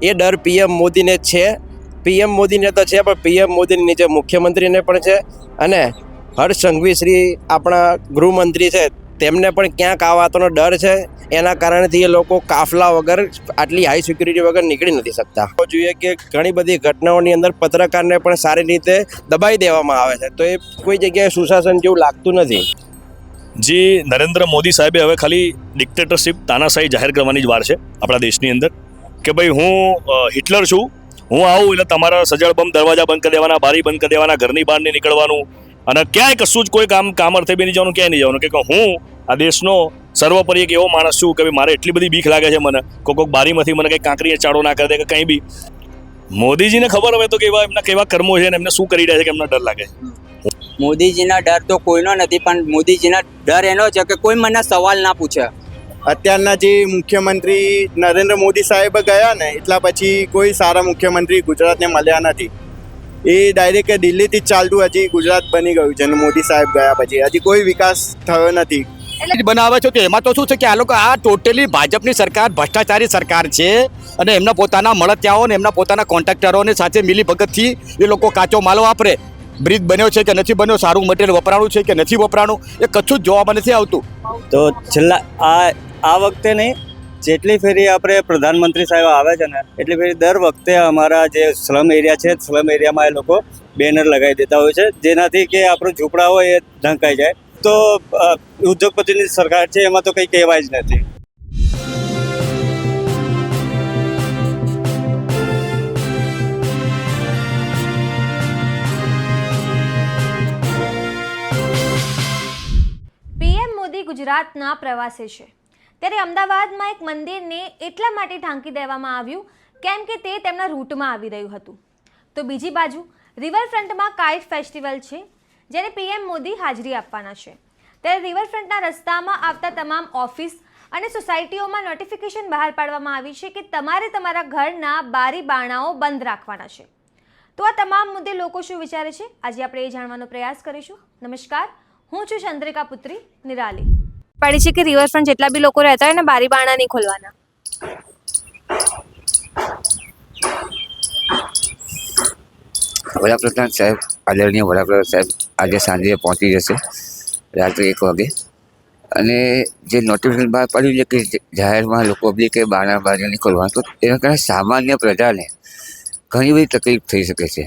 એ ડર પીએમ મોદીને છે. પીએમ મોદીને તો છે, પણ પીએમ મોદીની નીચે મુખ્યમંત્રીને પણ છે, અને હર્ષ સંઘવી શ્રી આપણા ગૃહમંત્રી છે, તેમને પણ ક્યાંક આ વાતનો ડર છે. એના કારણથી એ લોકો કાફલા વગર, આટલી હાઈ સિક્યુરિટી વગર નીકળી નથી શકતા. જોઈએ કે ઘણી બધી ઘટનાઓની અંદર પત્રકારને પણ સારી રીતે દબાઈ દેવામાં આવે છે, તો એ કોઈ જગ્યાએ સુશાસન જેવું લાગતું નથી. જી, નરેન્દ્ર મોદી સાહેબે હવે ખાલી ડિક્ટેટરશીપ તાનાશાહી જાહેર કરવાની જ વાર છે આપણા દેશની અંદર, કે ભાઈ હું હિટલર છું, હું આવું એટલે તમારા સજળ બમ દરવાજા બંધ કરી દેવાના, બારી બંધ કરી દેવાના, ઘરની બહાર નહીં નીકળવાનું, અને ક્યાંય કશું જ કોઈ કામ અર્થે બી નહીં જવાનું, ક્યાંય નહીં જવાનું, કે હું આ દેશનો સર્વોપરી એક એવો માણસ છું કે ભાઈ મારે એટલી બધી બીક લાગે છે મને, કોઈક બારીમાંથી મને કંઈ કાંકરીએ ચાળો ના કરી દે કે કંઈ બી. મોદીજીને ખબર હોય તો કે એમના કેવા કર્મો છે અને એમને શું કરી રહ્યા છે કે એમને ડર લાગે છે. મોદીજીના ડર તો કોઈનો નથી, પણ મોદીજીના ડર એનો છે કે કોઈ મને સવાલ ના પૂછે. અત્યારના જે મુખ્યમંત્રી નરેન્દ્ર મોદી સાહેબ ગયા ને, એટલા પછી કોઈ સારા મુખ્યમંત્રી ગુજરાતને મળ્યા નથી. એ ડાયરેક્ટ દિલ્હીથી જ ચાલતું હજી ગુજરાત બની ગયું છે, અને મોદી સાહેબ ગયા પછી હજી કોઈ વિકાસ થયો નથી. બનાવે છે તો એમાં તો શું છે કે આ લોકો આ ટોટલી ભાજપની સરકાર ભ્રષ્ટાચારી સરકાર છે, અને એમના પોતાના મળતિયાઓ ને એમના પોતાના કોન્ટ્રાક્ટરોને સાથે મિલી ભગતથી એ લોકો કાચો માલ વાપરે. બ્રિજ બન્યો છે કે નથી બન્યો, સારું મટીરિયલ વપરાણું છે કે નથી વપરાણું, એ કશું જ જોવામાં નથી આવતું. તો છેલ્લા આ વખતે નહીં, જેટલી ફેરી આપણે પ્રધાનમંત્રી સાહેબ આવે છે ને, એટલી ફેરી દર વખતે અમારા જે સ્લમ એરિયા છે, સ્લમ એરિયામાં એ લોકો બેનર લગાવી દેતા હોય છે, જેનાથી કે આપણું ઝૂંપડા હોય એ ઢંકાઈ જાય. તો ઉદ્યોગપતિની સરકાર છે, એમાં તો કંઈ કહેવાય જ નથી. પીએમ મોદી ગુજરાતના પ્રવાસે છે, ત્યારે અમદાવાદમાં એક મંદિરને એટલા માટે ઢાંકી દેવામાં આવ્યું કેમ કે તે તેમના રૂટમાં આવી રહ્યું હતું. તો બીજી બાજુ રિવરફ્રન્ટમાં કાઇટ ફેસ્ટિવલ છે, જેને પીએમ મોદી હાજરી આપવાના છે. ત્યારે રિવરફ્રન્ટના રસ્તામાં આવતા તમામ ઓફિસ અને સોસાયટીઓમાં નોટિફિકેશન બહાર પાડવામાં આવી છે કે તમારે તમારા ઘરના બારી બારણાઓ બંધ રાખવાના છે. તો આ તમામ મુદ્દે લોકો શું વિચારે છે, આજે આપણે એ જાણવાનો પ્રયાસ કરીશું. નમસ્કાર, હું છું ચંદ્રિકા પુત્રી નિરાલી. પડી છે કે રિવરફ્રન્ટ જેટલા બી લોકો રહેતા હોય ને, બારી બારણા નહીં ખોલવાના. વડાપ્રધાન સાહેબ, આદરણીય વડાપ્રધાન સાહેબ આજે સાંજે પહોંચી જશે રાત્રે 1 વાગે, અને જે નોટિફિકેશન બહાર પડ્યું છે કે જાહેરમાં લોકો પબ્લિકે બારણા બારી નહીં ખોલવાનું, તો એના કારણે સામાન્ય પ્રજાને ઘણી બધી તકલીફ થઈ શકે છે.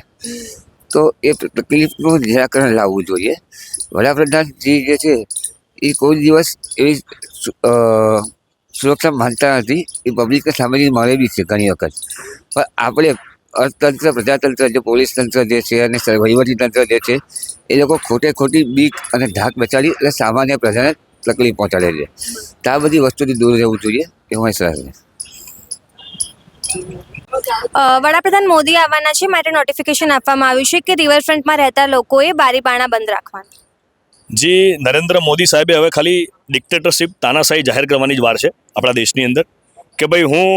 તો એ તકલીફનું નિરાકરણ લાવવું જોઈએ. વડાપ્રધાનજી જે છે એ કોઈ દિવસ એવી સુરક્ષા માનતા નથી, એ પબ્લિકને સામેથી મળેલી છે ઘણી વખત. પણ આપણે અર્થતંત્ર, પ્રજાતંત્ર, જે પોલીસ તંત્ર જે છે અને વહીવટી તંત્ર જે છે, એ લોકો ખોટી બીક અને ધાક બચાવી એટલે સામાન્ય પ્રજાને તકલીફ પહોંચાડે છે. તો આ બધી વસ્તુથી દૂર રહેવું જોઈએ એવું સલાહ છે. વડાપ્રધાન મોદી આવવાના છે, માટે નોટિફિકેશન આપવામાં આવ્યું છે કે રિવરફ્રન્ટમાં રહેતા લોકોએ બારી બારણા બંધ રાખવાના. જી, નરેન્દ્ર મોદી સાહેબે હવે ખાલી ડિક્ટેટરશીપ તાનાશાહી જાહેર કરવાની જ વાર છે આપણા દેશની અંદર, કે ભાઈ હું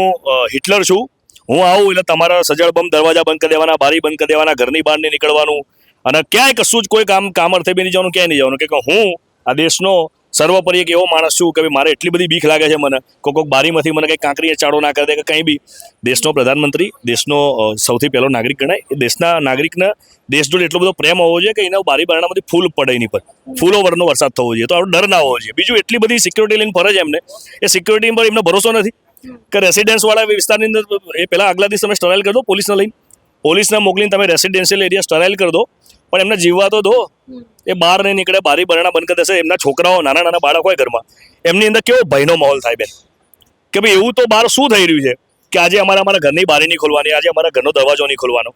હિટલર છું, હું આવું એટલે તમારા સજળ બમ દરવાજા બંધ કરી દેવાના, બારી બંધ કરી દેવાના, ઘરની બહાર નહીં નીકળવાનું, અને ક્યાંય કશું જ કોઈ કામ અર્થે બી નહીં જવાનું, ક્યાંય નહીં જવાનું, કે હું આ દેશનો સર્વોપરી એક એવો માણસ છું કે ભાઈ મારે એટલી બધી બીક લાગે છે મને, કોઈક બારીમાંથી મને કંઈ કાંકરીએ ચાળો ના કરી દે કે કંઈ બી. દેશનો પ્રધાનમંત્રી, દેશનો સૌથી પહેલો નાગરિક ગણાય, એ દેશના નાગરિકને દેશ જોડે એટલો બધો પ્રેમ હોવો જોઈએ કે એના બારી બારણામાંથી ફૂલ પડે એની પર, ફૂલો વરનો વરસાદ થવો જોઈએ, તો આપણો ડર ના હોવો જોઈએ. બીજું, એટલી બધી સિક્યોરિટી લઈને ફરે છે એમને, એ સિક્યોરિટી પર એમને ભરોસો નથી કે રેસિડેન્સવાળા વિસ્તારની અંદર એ પહેલાં આગલા દિવસ તમે સ્ટરાઇલ કરી દો, પોલીસને મોકલીને તમે રેસિડેન્શિયલ એરિયા સ્ટરાઇલ કરી દો, પણ એમને જીવવા તો દો. એ બહાર નહીં નીકળે, બારી બારણા બંધ કરી દેશે, એમના છોકરાઓ, નાના બાળક હોય ઘરમાં, એમની અંદર કેવો ભયનો માહોલ થાય બેન, કે ભાઈ એવું તો બહાર શું થઈ રહ્યું છે કે આજે અમારા ઘરની બારી નહીં ખોલવાની, આજે અમારા ઘરનો દરવાજો નહીં ખોલવાનો.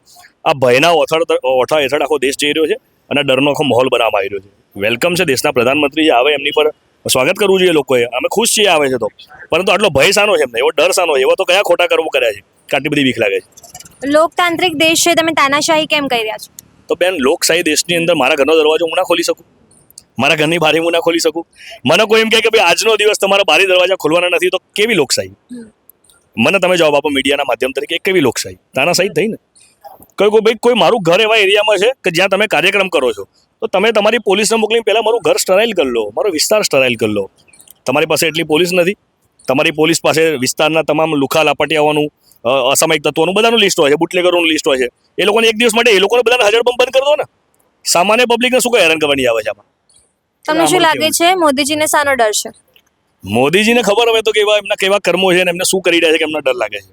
આ ભયના ઓઠા હેઠળ આખો દેશ જઈ રહ્યો છે, અને ડરનો આખો માહોલ બનાવવામાં આવી રહ્યો છે. વેલકમ છે દેશના પ્રધાનમંત્રી જે આવે, એમની પર સ્વાગત કરવું જોઈએ લોકોએ. અમે ખુશ છીએ આવે છે તો, પરંતુ આટલો ભય શાનો છે એમને, એવો ડર શાનો, એવો તો કયા ખોટા કર્મો કર્યા છે કે આટલી બધી બીક લાગે છે? લોકતાંત્રિક દેશ છે, તમે તાનાશાહી કેમ કહી રહ્યા છો? તો બેન, લોકશાહી દેશની અંદર મારા ઘરનો દરવાજો હું ના ખોલી શકું, મારા ઘરની બારી હું ના ખોલી શકું? મને કોઈ એમ કહે કે ભાઈ આજનો દિવસ તમારા બારી દરવાજા ખોલવાના નથી, તો કેવી લોકશાહી? મને તમે જવાબ આપો મીડિયાના માધ્યમ તરીકે, કેવી લોકશાહી? તાનાશાહી થઈ ને. કોઈ મારું ઘર એવા એરિયામાં છે કે જ્યાં તમે કાર્યક્રમ કરો છો, તો તમે તમારી પોલીસને મોકલીને પહેલાં મારું ઘર સ્ટરાઇલ કરી લો, મારો વિસ્તાર સ્ટરાઇલ કરી લો. તમારી પાસે એટલી પોલીસ નથી, તમારી પોલીસ પાસે વિસ્તારના તમામ લુખા લાપટિયાઓનું અસામાયિક તત્વોનું બધાનું લિસ્ટ હોય છે, બુટલેગરોનું લિસ્ટ હોય છે. એ લોકોને એક દિવસ માટે એ લોકોને બધાને હજાર બંધ કરી દો ને. સામાન્ય પબ્લિકને શું કઈ હેરાન કરવાની આવે છે આમાં? તમને શું લાગે છે મોદીજીને શાનો ડર છે? મોદીજીને ખબર હવે તો કે એમના કેવા કર્મો છે ને એમને શું કરી રહ્યા છે કે એમને ડર લાગે છે.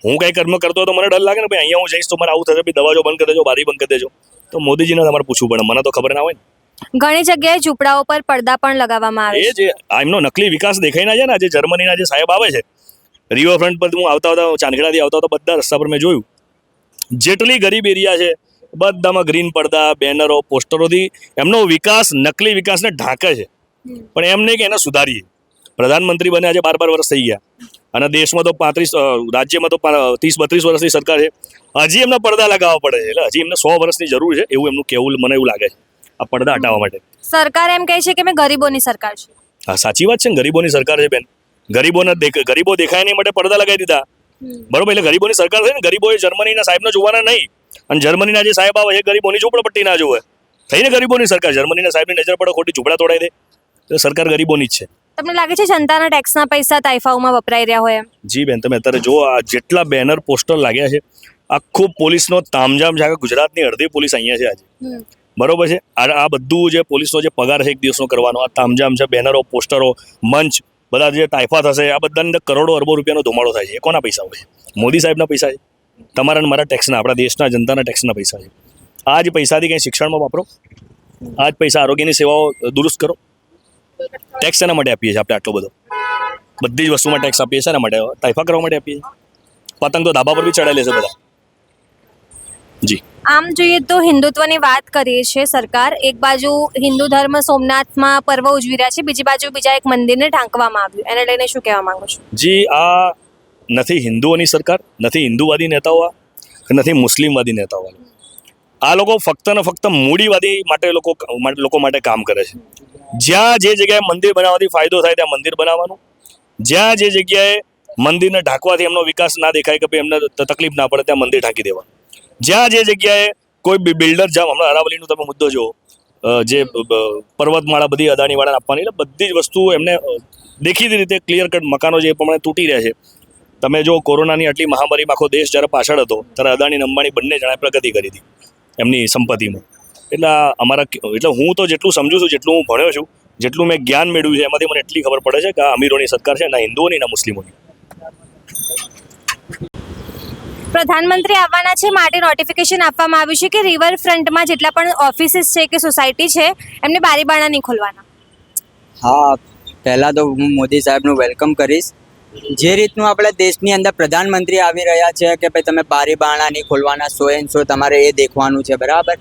હું કઈ કર્મ કરતો હોય તો મને ડર લાગે ને ભાઈ, અહીંયા હું જઈશ તો મને આવું થશે, ભાઈ દરવાજો બંધ કરી દેજો, બારી બંધ કરી દેજો. તો મોદીજીને તમારે પૂછવું પડે, મને તો ખબર ના હોય ને. ઘણી જગ્યાએ ઝૂંપડાઓ પર પડદા પણ લગાવવામાં આવે એ જે એમનો નકલી વિકાસ દેખાઈ ના છે ને, જે જર્મનીના જે સાહેબ આવે છે રિવરફ્રન્ટ પર, હું આવતા ચાંદખેડાથી આવતા બધા રસ્તા પર મેં જોયું, જેટલી ગરીબ એરિયા છે બધામાં ગ્રીન પડદા, બેનરો, પોસ્ટરોથી એમનો વિકાસ, નકલી વિકાસને ઢાંકે છે. પણ એમ નહીં કે એને સુધારીએ. પ્રધાનમંત્રી બને આજે 12 વર્ષ થઈ ગયા અને દેશમાં તો 35, રાજ્યમાં તો 30-32 વર્ષની સરકાર છે, હજી એમને પડદા લગાવવા પડે છે. એટલે હજી એમને 100 વર્ષની જરૂર છે એવું એમનું કહેવું મને એવું લાગે છે આ પડદા હટાવવા માટે. સરકાર એમ કહે છે કે મેં ગરીબોની સરકાર છે. હા સાચી વાત છે ને, ગરીબોની સરકાર છે બેન. ગરીબો દેખાય નહીં માટે પડદા લગાવી દીધા, બરોબર? એટલે ગરીબોની સરકાર છે ને. ગરીબોએ જર્મનીના સાહેબને જોવાના નહીં, અને જર્મનીના જે સાહેબ આવે એ ગરીબોની ઝૂંપડપટ્ટી ના જોવે. થઈને ગરીબોની સરકાર, જર્મનીના સાહેબની નજર પડે, ખોટી ઝૂંપડા તોડાઈ દે, તો સરકાર ગરીબોની જ છે. તમને લાગે છે જનતાના ટેક્સના પૈસા તાઇફાઓમાં વપરાઈ રહ્યા હોય એમ? જી બેન, તમે અત્યારે જો આ જેટલા બેનર પોસ્ટર લાગ્યા છે, આખું પોલીસનો તામઝામ છે. ગુજરાતની અડધી પોલીસ અહીંયા છે આજે, બરોબર છે? આ બધું જે પોલીસનો જે પગાર છે એક દિવસનો કરવાનો, આ તામઝામ છે, બેનરો, પોસ્ટરો, મંચ, બધા જે ટાઈફા થશે, આ બધાની અંદર કરોડો અરબો રૂપિયાનો ધુમાડો થાય છે. એ કોના પૈસા હોય છે? મોદી સાહેબના પૈસા છે, તમારા અને મારા ટેક્સના, આપણા દેશના જનતાના ટેક્સના પૈસા છે. આ જ પૈસાથી કંઈ શિક્ષણમાં વાપરો, આ જ પૈસા આરોગ્યની સેવાઓ દુરુસ્ત કરો. ટેક્સ એના માટે આપીએ છીએ આપણે આટલો બધો, બધી જ વસ્તુમાં ટેક્સ આપીએ છીએ એના માટે, તાઇફા કરવા માટે આપીએ છીએ. પતંગ તો ધાબા પર બી ચડાવી લેશે બધા. જી, આમ જોઈએ તો હિન્દુત્વની વાત કરીએ છીએ સરકાર, એક બાજુ હિન્દુ ધર્મ સોમનાથમાં પર્વ ઉજવી રહ્યા છે, બીજી બાજુ બીજા એક મંદિરને ઢાંકવામાં આવ્યું, એને લઈને શું કહેવા માંગો છો? જી, આ નથી હિન્દુઓની સરકાર, નથી હિન્દુવાદી નેતાઓ, નથી મુસ્લિમવાદી નેતાઓ. આ લોકો ફક્ત ને ફક્ત મૂડીવાદી માટે લોકો માટે કામ કરે છે. જ્યાં જે જગ્યાએ મંદિર બનાવવાથી ફાયદો થાય ત્યાં મંદિર બનાવવાનું, જ્યાં જે જગ્યાએ મંદિરને ઢાંકવાથી એમનો વિકાસ ના દેખાય કે ભાઈ એમને તકલીફ ના પડે ત્યાં મંદિર ઢાંકી દેવાનું. જ્યાં જે જગ્યાએ કોઈ બિલ્ડર, જેમ હમણાં અરાવલીનો તમે મુદ્દો જુઓ, જે પર્વતમાળા બધી અદાણીવાળાને આપવાની, એટલે બધી જ વસ્તુ એમને દેખીતી રીતે ક્લિયર કટ મકાનો જે પ્રમાણે તૂટી રહ્યા છે. તમે જો કોરોનાની આટલી મહામારીમાં આખો દેશ જ્યારે પાછળ હતો ત્યારે અદાણી અને અંબાણી બંને જણાએ પ્રગતિ કરી હતી એમની સંપત્તિમાં. એટલે હું તો જેટલું સમજુ છું, જેટલું હું ભણ્યો છું, જેટલું મેં જ્ઞાન મેળવ્યું છે, એમાંથી મને એટલી ખબર પડે છે કે આ અમીરોની સરકાર છે, ના હિન્દુઓની ના મુસ્લિમોની. પ્રધાનમંત્રી આવવાના છે માટે નોટિફિકેશન આપવામાં આવ્યું છે કે રિવરફ્રન્ટમાં જેટલા પણ ઓફિસીસ છે કે સોસાયટી છે એમને બારી બારણા નહીં ખોલવાના. હા, પહેલાં તો હું મોદી સાહેબનું વેલકમ કરીશ. જે રીતનું આપણે દેશની અંદર પ્રધાનમંત્રી આવી રહ્યા છે કે ભાઈ તમે બારી બારણા નહીં ખોલવાના, 100% તમારે એ દેખવાનું છે, બરાબર?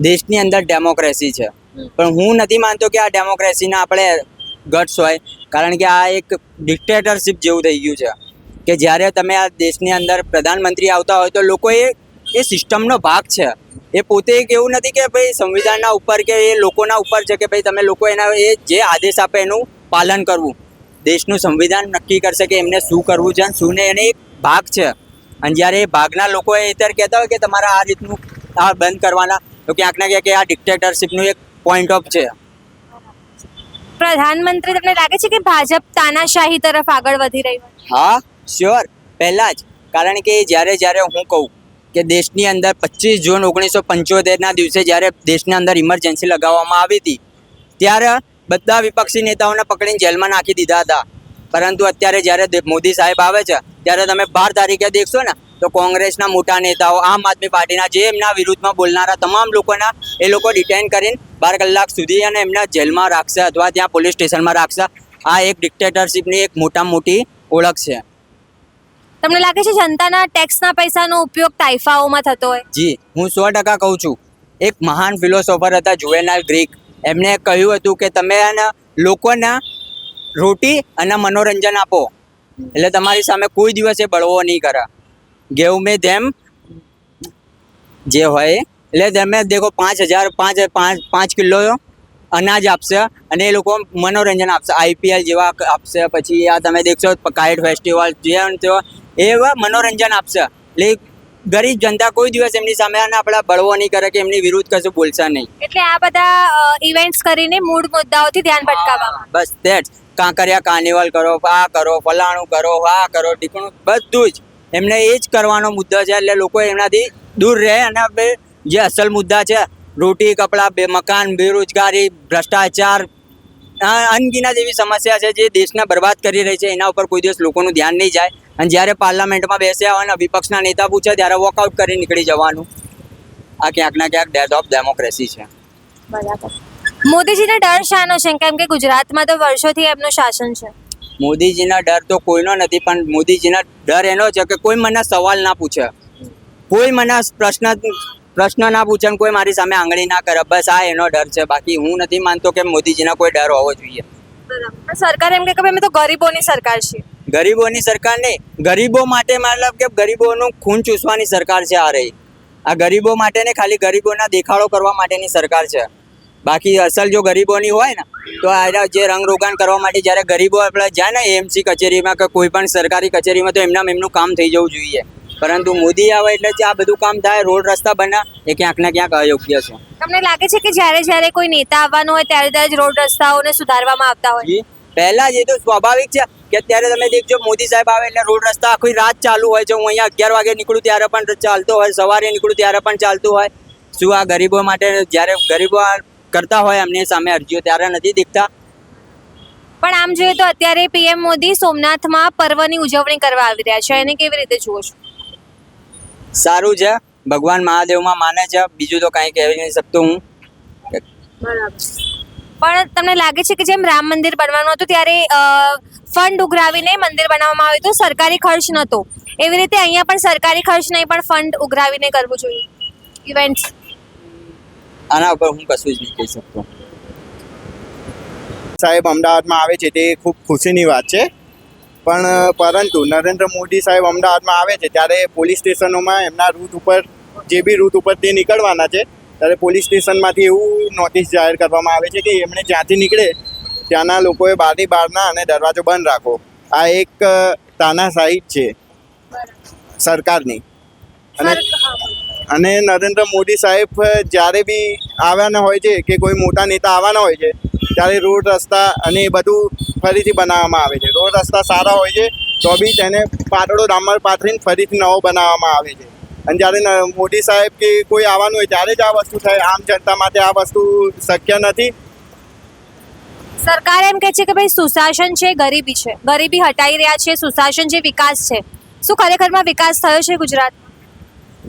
દેશની અંદર ડેમોક્રેસી છે, પણ હું નથી માનતો કે આ ડેમોક્રેસીના આપણે ગટ્સ હોય, કારણ કે આ એક ડિક્ટેટરશિપ જેવું થઈ ગયું છે કે જ્યારે તમે આ દેશની અંદર પ્રધાનમંત્રી આવતા હોય તો લોકો એ સિસ્ટમનો ભાગ છે. એ પોતે એક એવું નથી કે ભાઈ સંવિધાનના ઉપર કે એ લોકોના ઉપર છે કે ભાઈ તમે લોકો એના એ જે આદેશ આપે એનું પાલન કરવું. દેશનું સંવિધાન નક્કી કરશે કે એમને શું કરવું છે અને શું નહીં, એને એક ભાગ છે. અને જ્યારે એ ભાગના લોકો અત્યારે કહેતા હોય કે તમારે આ રીતનું આ બંધ કરવાના, તો ક્યાંક ના ક્યાંક આ ડિક્ટેટરશિપનું એક પોઈન્ટ ઓફ છે. પ્રધાનમંત્રી તમને લાગે છે કે ભાજપ તાનાશાહી તરફ આગળ વધી રહ્યું? હા, શ્યોર. પહેલાં જ, કારણ કે જ્યારે હું કહું કે દેશની અંદર 25 જૂન 1975ના દિવસે જ્યારે દેશની અંદર ઇમરજન્સી લગાવવામાં આવી હતી ત્યારે બધા વિપક્ષી નેતાઓને પકડીને જેલમાં નાખી દીધા હતા. પરંતુ અત્યારે જ્યારે મોદી સાહેબ આવે છે ત્યારે તમે 12 તારીખે દેખશો ને તો કોંગ્રેસના મોટા નેતાઓ, આમ આદમી પાર્ટીના જે એમના વિરુદ્ધમાં બોલનારા તમામ લોકોના એ લોકો ડિટેન કરીને 12 કલાક સુધી અને એમના જેલમાં રાખશે અથવા ત્યાં પોલીસ સ્ટેશનમાં રાખશે. આ એક ડિક્ટેટરશિપની એક મોટામાં મોટી ઓળખ છે. તમને લાગે છે જનતાના ટેક્સના પૈસાનો ઉપયોગ તાઇફાઓમાં થતો હોય? જી, હું 100% કહું છું. એક મહાન ફિલોસોફર હતા જુવેનાલ ગ્રીક, એમને કહ્યું હતું કે તમે લોકોને રોટી અને મનોરંજન આપો એટલે તમારી સામે કોઈ દિવસે બળવો નહીં કરે. ગેવ મેં ધેમ જે હોય એટલે તમે દેખો 5 કિલો અનાજ આપશે અને એ લોકો મનોરંજન આપશે, IPL જેવા આપશે, પછી આ તમે દેખશો કાઇટ ફેસ્ટિવલ જે એવા મનોરંજન આપશે. એટલે ગરીબ જનતા કોઈ દિવસ એમની સામે આપણે બળવો નહીં કરે કે એમની વિરુદ્ધ કશું બોલશે નહીં. એટલે આ બધા ઇવેન્ટ્સ કરીને મૂળ મુદ્દાઓથી ધ્યાન ભટકાવવામાં. બસ દેટ્સ. કાંકરિયા કાર્નિવલ કરો, આ કરો, ફલાણું કરો, આ કરો, ઢીકણું, બધું જ એમને એ જ કરવાનો મુદ્દો છે, એટલે લોકો એમનાથી દૂર રહે અને હવે જે અસલ મુદ્દા છે રોટી કપડાં મકાન બેરોજગારી ભ્રષ્ટાચાર અનગિનત એવી સમસ્યા છે જે દેશને બરબાદ કરી રહી છે, એના ઉપર કોઈ દિવસ લોકોનું ધ્યાન નહીં જાય. અને જ્યારે પાર્લામેન્ટમાં બેસ્યા હોય ને વિપક્ષના નેતા પૂછે ત્યારે વોકઆઉટ કરી નીકળી જવાનું. આ ક્યાંક ના ક્યાંક ડેથ ઓફ ડેમોક્રેસી છે. બરાબર. મોદીજીને ડર શાનો છે? કેમ કે ગુજરાતમાં તો વર્ષોથી એમનું શાસન છે. મોદીજીના ડર તો કોઈનો નથી, પણ મોદીજીના ડર એનો છે કે કોઈ મને સવાલ ના પૂછે, કોઈ મને પ્રશ્ન ના પૂછે, કોઈ મારી સામે આંગળી ના કરે, બસ આ એનો ડર છે. બાકી હું નથી માનતો કે મોદીજીના કોઈ ડર હોવો જોઈએ. બરાબર. સરકાર એમ કે અમે તો ગરીબોની સરકાર છીએ. ગરીબોની સરકાર નહીં, ગરીબો માટે મતલબ કે ગરીબોનું ખૂન ચૂસવાની સરકાર છે આ રહી. આ ગરીબો માટે ને ખાલી ગરીબોના દેખાડો કરવા માટેની સરકાર છે. બાકી અસલ જો ગરીબોની હોય ને તો આ જે રંગરોગાન કરવા માટે જ્યારે ગરીબો આપણે જાય ને એમસી કચેરીમાં કે કોઈ પણ સરકારી કચેરીમાં તો એમનું કામ થઈ જવું જોઈએ. પરંતુ મોદી આવે એટલે જે આ બધું કામ થાય, રોડ રસ્તા બના, એ ક્યાંક ને ક્યાંક અયોગ્ય છે. તમને લાગે છે કે જ્યારે કોઈ નેતા આવવાનો હોય ત્યારે જ રોડ રસ્તાઓને સુધારવામાં આવતા હોય? પહેલા જ એ તો સ્વાભાવિક છે કે અત્યારે તમે દેખજો મોદી સાહેબ આવે એટલે રોડ રસ્તા આખી રાત ચાલુ હોય છે. હું અહીંયા 11 વાગે નીકળું ત્યારે પણ ચાલતો હોય, સવારે નીકળું ત્યારે પણ ચાલતું હોય. શું આ ગરીબો માટે જ્યારે ગરીબો કરતા હોય એમની સામે અરજીઓ ત્યારે નથી દીખતા? પણ આમ જોઈએ તો અત્યારે પીએમ મોદી સોમનાથમાં પર્વની ઉજવણી કરવા આવી રહ્યા છે, એને કેવી રીતે જુઓ છો? સારું છે, ભગવાન મહાદેવમાં માને છે, બીજું તો કાંઈ કહેવી નહીં શકતો હું. પણ તમને લાગે છે કે જેમ રામ મંદિર બનવાનું હતું ત્યારે ફંડ ઉઘરાવીને મંદિર બનાવવામાં આવ્યું હતું, સરકારી ખર્ચ નહોતો, એવી રીતે અહીંયા પણ સરકારી ખર્ચ નહીં પણ ફંડ ઉઘરાવીને કરવું જોઈએ ઇવેન્ટ્સ? આના ઉપર હું કશું જ નહીં કહી શકતો. સાહેબ અમદાવાદમાં આવે છે તે ખૂબ ખુશીની વાત છે, પણ પરંતુ નરેન્દ્ર મોદી સાહેબ અમદાવાદમાં આવે છે ત્યારે પોલીસ સ્ટેશનોમાં એમના રૂટ ઉપર જે બી રૂટ ઉપર તે નીકળવાના છે ત્યારે પોલીસ સ્ટેશનમાંથી એવું નોટિસ જાહેર કરવામાં આવે છે કે એમણે જ્યાંથી નીકળે ત્યાંના લોકોએ બારી બારના અને દરવાજો બંધ રાખો. આ એક તાનાશાહી છે સરકારની. અને નરેન્દ્ર મોદી સાહેબ જ્યારે બી આવવાના હોય છે કે કોઈ મોટા નેતા આવવાના હોય છે ત્યારે રોડ રસ્તા અને એ બધું ફરીથી બનાવવામાં આવે છે. રોડ રસ્તા સારા હોય છે તો બી તેને પાતળો ડામર પાથરીને ફરીથી નવો બનાવવામાં આવે છે. અને જ્યારે મોદી સાહેબ કે કોઈ આવવાનું હોય ત્યારે જ આ વસ્તુ થાય. આમ જનતા માટે આ વસ્તુ શક્ય નથી. સરકાર એમ કહે છે કે ભાઈ સુશાસન છે, ગરીબી છે, ગરીબી હટાઈ રહ્યા છે, સુશાસન છે, વિકાસ છે. શું ખરેખરમાં વિકાસ થયો છે ગુજરાત?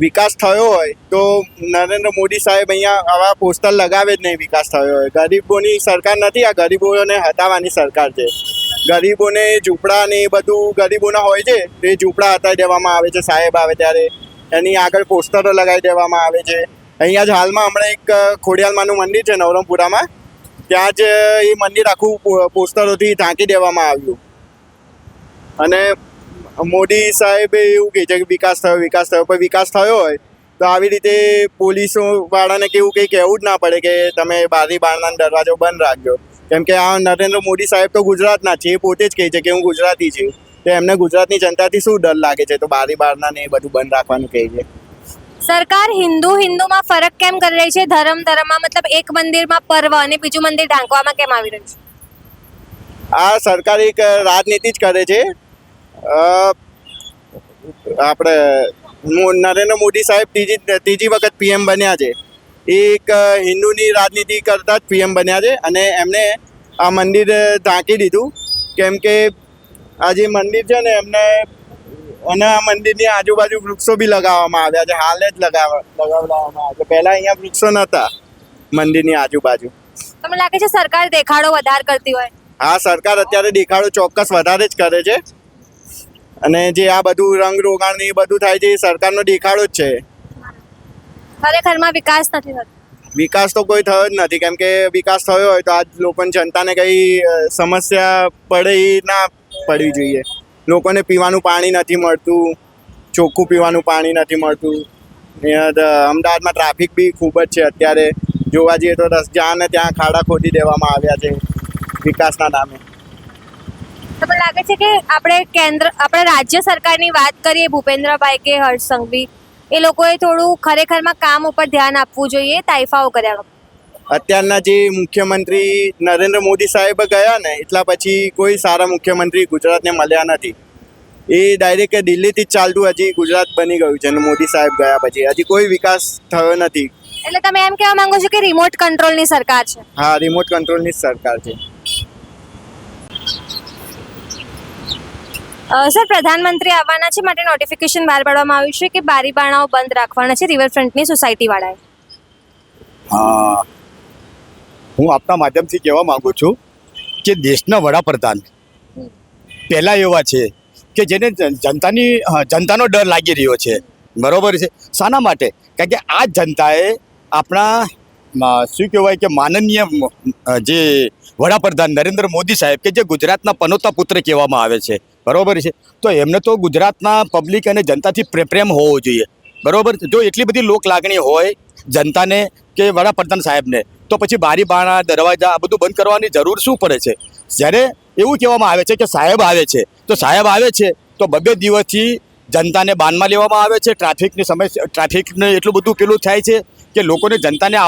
વિકાસ થયો હોય તો નરેન્દ્ર મોદી સાહેબ અહીંયા આવા પોસ્ટર લગાવે જ નહીં. વિકાસ થયો હોય, ગરીબોની સરકાર નથી, આ ગરીબોને હટાવવાની સરકાર છે. ગરીબોને ઝૂંપડા ને એ બધું ગરીબોના હોય છે તે ઝૂંપડા હટાવી દેવામાં આવે છે. સાહેબ આવે ત્યારે એની આગળ પોસ્ટરો લગાવી દેવામાં આવે છે. અહીંયા જ હાલમાં હમણાં એક ખોડિયાલમાનું મંદિર છે નવરંગપુરામાં, ત્યાં જ એ મંદિર આખું પોસ્ટરોથી ઢાંકી દેવામાં આવ્યું. અને મોદી સાહેબે એવું કહે છે કે વિકાસ થયો પણ વિકાસ થયો હોય તો આવી રીતે પોલીસો વાળાને કેવું કંઈ કહેવું જ ના પડે કે તમે બારી બારણા દરવાજો બંધ રાખજો. કેમ કે આ નરેન્દ્ર મોદી સાહેબ તો ગુજરાતના છે, એ પોતે જ કહે છે કે હું ગુજરાતી છું, તો એમને ગુજરાતની જનતાથી શું ડર લાગે છે તો બારી બારણા ને એ બધું બંધ રાખવાનું કહે છે. સરકાર હિન્દુમાં ફરક કેમ કરી રહી છે? ધર્મમાં મતલબ એક મંદિરમાં પર્વ અને બીજું મંદિર ઢાંકવામાં કેમ આવી રહ્યું છે? આ સરકાર એક રાજનીતિ જ કરે છે. આપણે નરેન્દ્ર મોદી સાહેબ ત્રીજી વખત પીએમ બન્યા છે. એ એક હિન્દુની રાજનીતિ કરતા જ પીએમ બન્યા છે અને એમને આ મંદિર ઢાંકી દીધું. કેમ કે આ જે મંદિર છે ને એમને અને આ મંદિરની આજુબાજુ વૃક્ષો બી લગાવવામાં આવ્યા છે. હાલ જ લગાવવામાં આવ્યા છે. પહેલાં અહીંયા વૃક્ષો નહોતા મંદિરની આજુબાજુ. તમને લાગે છે સરકાર દેખાડો વધારે કરતી હોય? હા, સરકાર અત્યારે દેખાડો ચોક્કસ વધારે જ કરે છે. અને જે આ બધું રંગ રોગાણ ને એ બધું થાય છે એ સરકારનો દેખાડો જ છે. ખરેખરમાં વિકાસ નથી થતો. વિકાસ તો કોઈ થયો જ નથી. કેમ કે વિકાસ થયો હોય તો આજ લોકોની જનતાને કંઈ સમસ્યા પડે એ ના પડવી જોઈએ. લોકોને પીવાનું પાણી નથી મળતું, ચોખ્ખું પીવાનું પાણી નથી મળતું. અમદાવાદમાં ટ્રાફિક બી ખૂબ જ છે અત્યારે. જોવા જઈએ તો જ્યાં ને ત્યાં ખાડા ખોદી દેવામાં આવ્યા છે વિકાસના નામે. તમને લાગે છે કે આપણે રાજ્ય સરકારની વાત કરીએ, ભૂપેન્દ્રભાઈ કે હર્ષ સંઘવી, એ લોકોએ થોડું ખરેખરમાં કામ ઉપર ધ્યાન આપવું જોઈએ તાઇફાઓ કર્યા વગર? અત્યારના જે મુખ્યમંત્રી નરેન્દ્ર મોદી સાહેબ ગયા ને એટલા પછી કોઈ સારા મુખ્યમંત્રી ગુજરાતને મળ્યા નથી. એ ડાયરેક્ટ દિલ્હીથી જ ચાલતું હજી ગુજરાત બની ગયું છે અને મોદી સાહેબ ગયા પછી હજી કોઈ વિકાસ થયો નથી. એટલે તમે એમ કહેવા માંગો છો કે રિમોટ કંટ્રોલની સરકાર છે? હા, રિમોટ કંટ્રોલની જ સરકાર છે. સર, પ્રધાનમંત્રી આવવાના છે માટે નોટિફિકેશન બહાર પાડવામાં આવ્યું છે કે બારી બારણાઓ બંધ રાખવાના છે રિવરફ્રન્ટની સોસાયટીવાળાએ. હા, હું આપના માધ્યમથી કહેવા માંગુ છું કે દેશના વડાપ્રધાન પહેલા એવા છે કે જેને જનતાનો ડર લાગી રહ્યો છે. બરોબર છે. શાના માટે? કારણ કે આ જનતાએ આપણા શું કહેવાય કે માનનીય જે વડાપ્રધાન નરેન્દ્ર મોદી સાહેબ કે જે ગુજરાતના પનોતા પુત્ર કહેવામાં આવે છે, બરોબર છે, તો એમને તો ગુજરાતના પબ્લિક અને જનતાથી પ્રેમ હોવો જોઈએ. બરોબર. જો એટલી બધી લોક લાગણી હોય જનતાને કે વડાપ્રધાન સાહેબને, તો પછી બારી બારણા દરવાજા આ બધું બંધ કરવાની જરૂર શું પડે છે? જ્યારે એવું કહેવામાં આવે છે કે સાહેબ આવે છે, તો સાહેબ આવે છે તો 2 દિવસથી જનતાને બાનમાં લેવામાં આવે છે. ટ્રાફિકને એટલું બધું પેલું થાય છે કે લોકોને જનતાને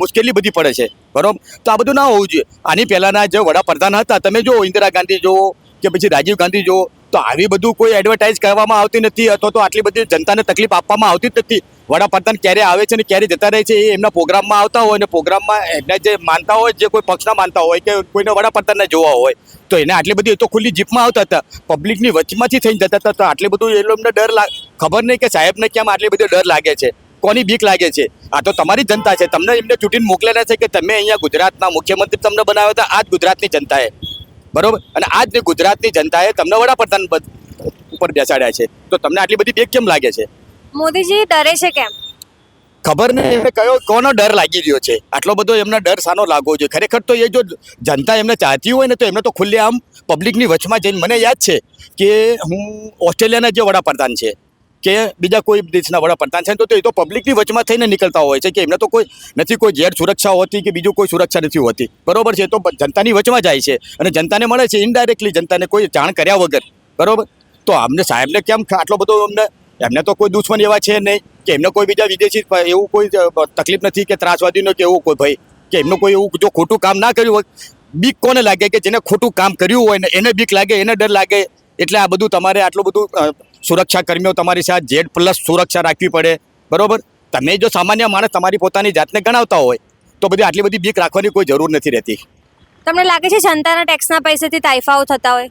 મુશ્કેલી બધી પડે છે. બરોબર. તો આ બધું ના હોવું જોઈએ. આની પહેલાંના જે વડાપ્રધાન હતા, તમે જુઓ ઇન્દિરા ગાંધી જુઓ કે પછી રાજીવ ગાંધી જુઓ, તો આવી બધું કોઈ એડવર્ટાઇઝ કરવામાં આવતી નથી અથવા તો આટલી બધી જનતાને તકલીફ આપવામાં આવતી જ નથી. વડાપ્રધાન ક્યારે આવે છે ને ક્યારે જતા રહે છે એ એમના પ્રોગ્રામમાં આવતા હોય, અને પ્રોગ્રામમાં એમને જે માનતા હોય, જે કોઈ પક્ષના માનતા હોય કે કોઈને વડાપ્રધાનને જોવા હોય, તો એને આટલી બધી તો ખુલ્લી જીપમાં આવતા હતા, પબ્લિકની વચમાંથી થઈને જતા હતા. તો આટલી બધું એ લોકોને ખબર નહીં કે સાહેબને કેમ આટલી બધી ડર લાગે છે, કોની બીક લાગે છે. આ તો તમારી જનતા છે, તમને એમને ચૂંટીને મોકલેલા છે કે તમે અહીંયા ગુજરાતના મુખ્યમંત્રી તમને બનાવ્યા હતા. આ જ ગુજરાતની જનતાએ, બરોબર, અને આ જ ગુજરાતની જનતાએ તમને વડાપ્રધાન ઉપર બેસાડ્યા છે. તો તમને આટલી બધી બીક કેમ લાગે છે? મોદીજી ડરે છે કેમ? ખબર નહીં એમને કોનો ડર લાગી રહ્યો છે. આટલો બધો એમને ડર શાનો લાગવો જોઈએ? ખરેખર તો એ જો જનતા એમને ચાહતી હોય ને તો એમને તો ખુલ્લેઆમ પબ્લિકની વચમાં જઈને, મને યાદ છે કે હું ઓસ્ટ્રેલિયાના જે વડાપ્રધાન છે કે બીજા કોઈ દેશના વડાપ્રધાન છે, તો એ તો પબ્લિકની વચમાં થઈને નીકળતા હોય છે કે એમને તો કોઈ જેડ સુરક્ષા હોતી કે બીજું કોઈ સુરક્ષા નથી હોતી. બરોબર છે. તો જનતાની વચમાં જાય છે અને જનતાને મળે છે ઇનડાયરેક્ટલી, જનતાને કોઈ જાણ કર્યા વગર. બરોબર. તો અમને સાહેબને કેમ આટલો બધો એમને તો કોઈ દુશ્મન એવા છે નહીં કે એમને કોઈ બીજા વિદેશી એવું કોઈ તકલીફ નથી કે ત્રાસવાદીનો કે એવું કોઈ ભાઈ કે એમનું કોઈ એવું જો ખોટું કામ ના કર્યું હોય. બીક કોને લાગે? કે જેને ખોટું કામ કર્યું હોય ને એને બીક લાગે, એને ડર લાગે. એટલે આ બધું તમારે આટલું બધું સુરક્ષા કર્મીઓ તમારી સાથે Z+ સુરક્ષા રાખવી પડે. બરોબર. તમે જો સામાન્ય માણસ તમારી પોતાની જાતને ગણાવતા હોય તો બધી આટલી બધી બીક રાખવાની કોઈ જરૂર નથી રહેતી. તમને લાગે છે જનતાના ટેક્સના પૈસેથી તાઇફાઓ થતા હોય?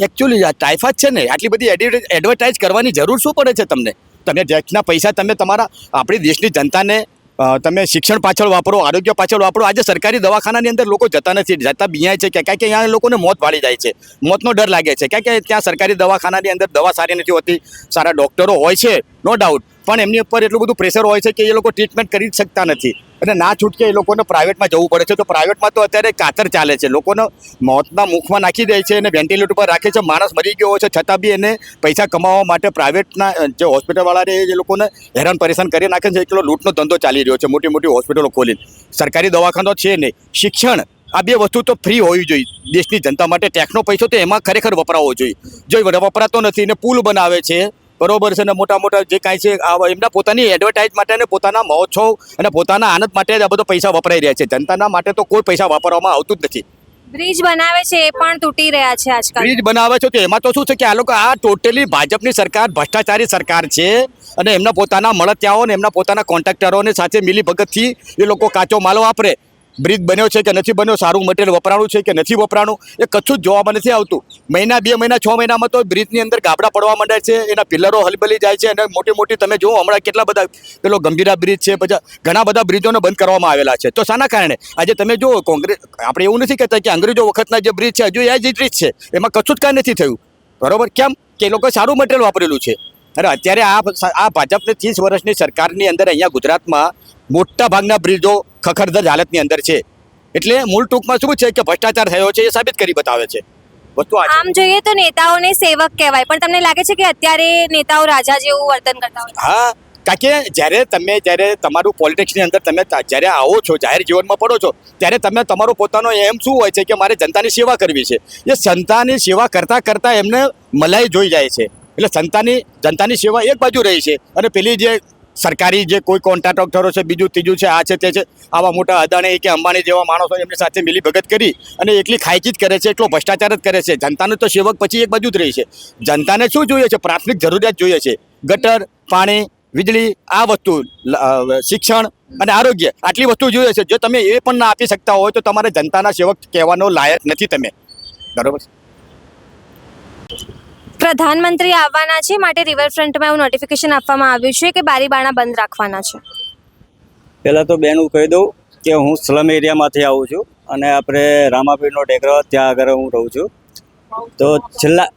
એકચ્યુઅલી આ ટાઈફાઈડ છે ને, આટલી બધી એડવર્ટાઇઝ કરવાની જરૂર શું પડે છે તમને? તમે ટેક્સના પૈસા તમે તમારા આપણી દેશની જનતાને તમે શિક્ષણ પાછળ વાપરો, આરોગ્ય પાછળ વાપરો. આજે સરકારી દવાખાનાની અંદર લોકો જતા નથી, જતા બિયાય છે કારણ કે અહીંયા લોકોને મોત વાળી જાય છે, મોતનો ડર લાગે છે. કારણ કે ત્યાં સરકારી દવાખાનાની અંદર દવા સારી નથી હોતી, સારા ડૉક્ટરો હોય છે નો ડાઉટ, પણ એમની ઉપર એટલું બધું પ્રેશર હોય છે કે એ લોકો ટ્રીટમેન્ટ કરી જ શકતા નથી અને ના છૂટકે એ લોકોને પ્રાઇવેટમાં જવું પડે છે. તો પ્રાઇવેટમાં તો અત્યારે કાતર ચાલે છે, લોકોને મોતના મુખમાં નાખી દે છે અને વેન્ટિલેટર પર રાખે છે. માણસ મરી ગયો હોય છે છતાં બી એને પૈસા કમાવા માટે પ્રાઇવેટના જે હોસ્પિટલવાળાને એ લોકોને હેરાન પરેશાન કરી નાખે છે. એટલો લૂંટનો ધંધો ચાલી રહ્યો છે, મોટી મોટી હોસ્પિટલો ખોલીને. સરકારી દવાખાનો છે નહીં. શિક્ષણ, આ બે વસ્તુ તો ફ્રી હોવી જોઈએ દેશની જનતા માટે. ટેક્સનો પૈસો તો એમાં ખરેખર વપરાવો જોઈએ. જો વપરાતો નથી ને પુલ બનાવે છે, બરોબર છે, ને મોટા મોટા જે કાંઈ છે એમના પોતાની એડવર્ટાઇઝ માટે અને પોતાના મહોત્સવ અને પોતાના આનંદ માટે જ આ બધો પૈસા વપરાઈ રહ્યા છે. જનતાના માટે તો કોઈ પૈસા વાપરવામાં આવતું જ નથી. બ્રિજ બનાવે છે એ પણ તૂટી રહ્યા છે આજકાલ. બ્રિજ બનાવે છે તો એમાં તો શું છે કે આ લોકો આ ટોટલી ભાજપની સરકાર ભ્રષ્ટાચારી સરકાર છે અને એમના પોતાના મળતિયાઓ ને એમના પોતાના કોન્ટ્રાક્ટરોને સાથે મિલી ભગતથી એ લોકો કાચો માલ વાપરે. બ્રિજ બન્યો છે કે નથી બન્યો, સારું મટીરિયલ વપરાણું છે કે નથી વપરાણું, એ કશું જ જોવામાં નથી આવતું. મહિના 2 મહિના 6 મહિનામાં તો બ્રિજની અંદર ગાબડા પડવા માંડે છે, એના પિલરો હલબલી જાય છે અને મોટી મોટી તમે જુઓ હમણાં કેટલા બધા પેલો ગંભીરા બ્રિજ છે, પછી ઘણા બધા બ્રિજોને બંધ કરવામાં આવેલા છે. તો શાના કારણે? આજે તમે જુઓ કોંગ્રેસ, આપણે એવું નથી કહેતા કે અંગ્રેજો વખતના જે બ્રિજ છે હજુ એ જ બ્રિજ છે, એમાં કશું જ કાંઈ નથી થયું. બરોબર. કેમ? કે એ લોકો સારું મટીરિયલ વાપરેલું છે. અરે અત્યારે આ ભાજપની 30 વર્ષની સરકારની અંદર અહીંયા ગુજરાતમાં મોટા ભાગના બ્રિજો ખખડધજ હાલતની અંદર છે. એટલે મૂળ ટૂંકમાં શું છે કે ભ્રષ્ટાચાર થયો છે એ સાબિત કરી બતાવે છે વસ્તુ. આમ જોઈએ તો નેતાઓને સેવક કહેવાય, પણ તમને લાગે છે કે અત્યારે નેતાઓ રાજા જેવું વર્તન કરતા હોય? હા, કારણ કે જ્યારે તમારું પોલિટિક્સની અંદર તમે જ્યારે આવો છો, જાહેર જીવનમાં પડો છો, ત્યારે તમે તમારો પોતાનો એમ શું હોય છે કે મારે જનતાની સેવા કરવી છે. એ જનતાની સેવા કરતાં એમને મલાઈ જોઈ જાય છે. એટલે જનતાની સેવા એક બાજુ રહી છે અને પેલી જે સરકારી જે કોઈ કોન્ટ્રાક્ટરો છે, બીજું ત્રીજું છે, આ છે તે છે, આવા મોટા અદાણી કે અંબાણી જેવા માણસો એમની સાથે મિલી ભગત કરી અને એકલી ખાયકી જ કરે છે, એટલો ભ્રષ્ટાચાર જ કરે છે. જનતાનું તો સેવક પછી એક બાજુ જ રહી છે. જનતાને શું જોઈએ છે? પ્રાથમિક જરૂરિયાત જોઈએ છે. ગટર, પાણી, વીજળી, આ વસ્તુ, શિક્ષણ અને આરોગ્ય, આટલી વસ્તુ જોઈએ છે. જો તમે એ પણ ના આપી શકતા હોય તો તમારે જનતાના સેવક કહેવાનો લાયક નથી તમે. બરોબર. પ્રધાનમંત્રી આવવાના છે, માટે રિવરફ્રન્ટમાં એવું નોટિફિકેશન આપવામાં આવ્યું છે કે બારીબારણા બંધ રાખવાના છે. પહેલાં તો બેન હું કહી દઉં કે હું સ્લમ એરિયામાંથી આવું છું અને આપણે રામાપીરનો ટેકરો ત્યાં આગળ હું રહું છું. તો છેલ્લા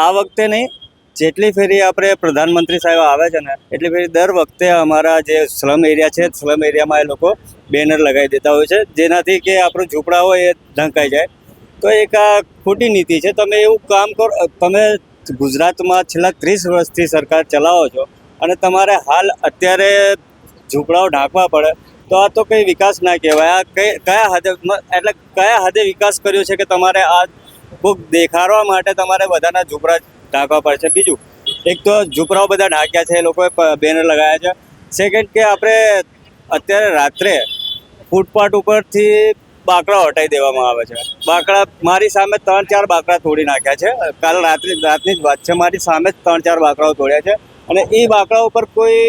આ વખતે નહીં, જેટલી ફેરી આપણે પ્રધાનમંત્રી સાહેબ આવે છે ને એટલી ફેરી દર વખતે અમારા જે સ્લમ એરિયા છે, સ્લમ એરિયામાં એ લોકો બેનર લગાવી દેતા હોય છે, જેનાથી કે આપણું ઝૂંપડા હોય એ ઢંકાઈ જાય. તો એક આ ખોટી નીતિ છે. તમે એવું કામ કરો, તમે ગુજરાતમાં છેલ્લા 30 વર્ષથી સરકાર ચલાવો છો અને તમારે હાલ અત્યારે ઝૂંપડાઓ ઢાંકવા પડે, તો આ તો કંઈ વિકાસ ના કહેવાય. આ કયા હદે વિકાસ કર્યો છે કે તમારે આ ખૂબ દેખાડવા માટે તમારે બધાના ઝૂંપડા ઢાંકવા પડશે. બીજું, એક તો ઝૂંપડાઓ બધા ઢાંક્યા છે, એ લોકોએ બેનર લગાવ્યા છે. સેકન્ડ કે આપણે અત્યારે રાત્રે ફૂટપાથ ઉપરથી બાકડા હટાવી દેવામાં આવે છે. બાકડા મારી સામે 3-4 બાકડા તોડી નાખ્યા છે. કાલ રાતની જ વાત છે, મારી સામે જ 3-4 બાકડાઓ તોડ્યા છે. અને એ બાકડા ઉપર કોઈ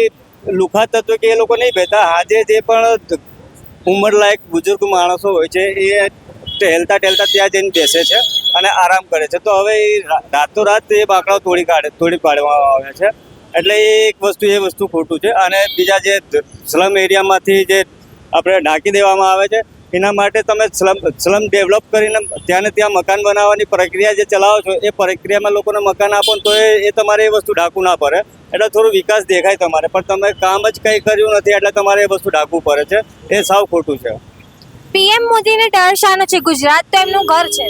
લુખા તત્વ કે એ લોકો નહીં બેઠા. આજે જે પણ ઉંમરલાયક બુઝુર્ગ માણસો હોય છે એ ટહેલતા ત્યાં જઈને બેસે છે અને આરામ કરે છે. તો હવે એ રાતોરાત એ બાકડાઓ તોડી પાડવામાં આવ્યા છે. એટલે એ વસ્તુ ખોટું છે. અને બીજા જે સ્લમ એરિયામાંથી જે આપણે ઢાંકી દેવામાં આવે છે, એના માટે તમે સ્લમ ડેવલપ કરીને ત્યાં મકાન બનાવવાની પ્રક્રિયા જે ચલાવો છો, એ પ્રક્રિયામાં લોકોને મકાન આપો તો એ તમારે એ વસ્તુ ઢાંકવું ના પડે. એટલે થોડું વિકાસ દેખાય તમારે, પણ તમે કામ જ કંઈ કર્યું નથી એટલે તમારે એ વસ્તુ ઢાંકવું પડે છે. એ સાવ ખોટું છે. પીએમ મોદીને ડર શાનો છે? ગુજરાત તો એમનું ઘર છે.